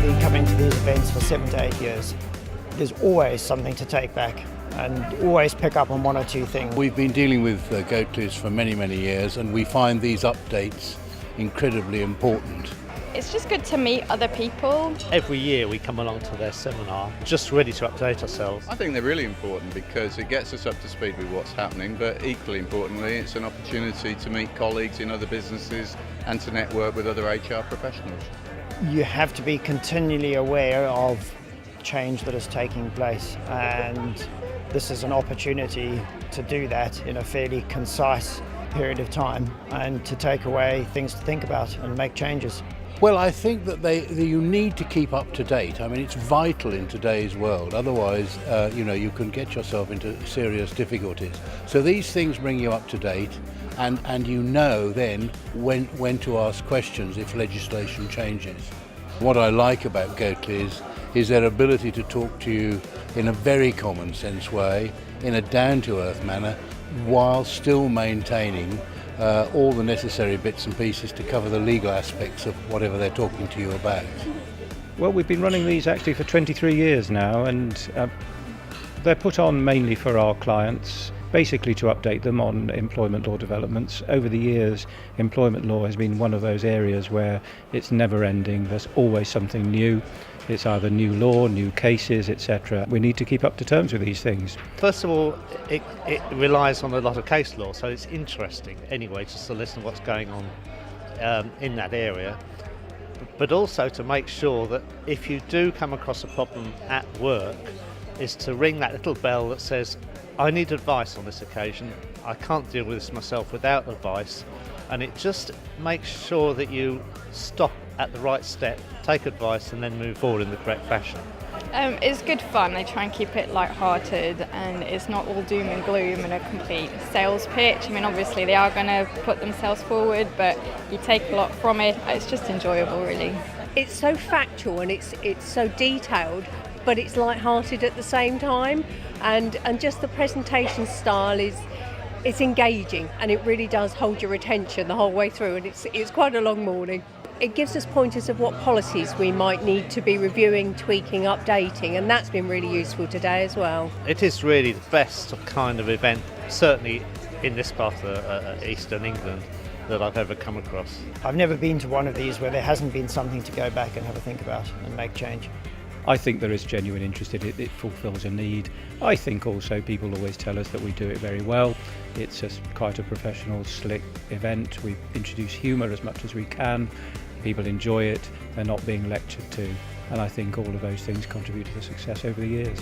been coming to these events for 7 to 8 years. There's always something to take back and always pick up on one or two things. We've been dealing with Gotelees for many, many years, and we find these updates incredibly important. It's just good to meet other people. Every year we come along to their seminar, just ready to update ourselves. I think they're really important because it gets us up to speed with what's happening, but equally importantly, it's an opportunity to meet colleagues in other businesses and to network with other HR professionals. You have to be continually aware of change that is taking place, and this is an opportunity to do that in a fairly concise period of time and to take away things to think about and make changes. Well, I think that you need to keep up to date. I mean, it's vital in today's world. Otherwise, you can get yourself into serious difficulties. So these things bring you up to date, and you know then when to ask questions if legislation changes. What I like about Gotelees is their ability to talk to you in a very common sense way, in a down-to-earth manner, while still maintaining all the necessary bits and pieces to cover the legal aspects of whatever they're talking to you about. Well, we've been running these actually for 23 years now, and they're put on mainly for our clients, basically to update them on employment law developments. Over the years, employment law has been one of those areas where it's never ending. There's always something new. It's either new law, new cases, etc. We need to keep up to terms with these things. First of all, it relies on a lot of case law, so it's interesting anyway just to listen to what's going on in that area. But also to make sure that if you do come across a problem at work, is to ring that little bell that says, I need advice on this occasion, I can't deal with this myself without advice, and it just makes sure that you stop at the right step, take advice and then move forward in the correct fashion. It's good fun. They try and keep it light-hearted, and it's not all doom and gloom and a complete sales pitch. I mean, obviously they are going to put themselves forward, but you take a lot from it. It's just enjoyable, really. It's so factual and it's so detailed, but it's light-hearted at the same time, and just the presentation style it's engaging, and it really does hold your attention the whole way through, and it's quite a long morning. It gives us pointers of what policies we might need to be reviewing, tweaking, updating, and that's been really useful today as well. It is really the best kind of event, certainly in this part of Eastern England, that I've ever come across. I've never been to one of these where there hasn't been something to go back and have a think about and make change. I think there is genuine interest in it. It fulfills a need. I think also people always tell us that we do it very well. It's quite a professional, slick event. We introduce humour as much as we can. People enjoy it. They're not being lectured to. And I think all of those things contribute to the success over the years.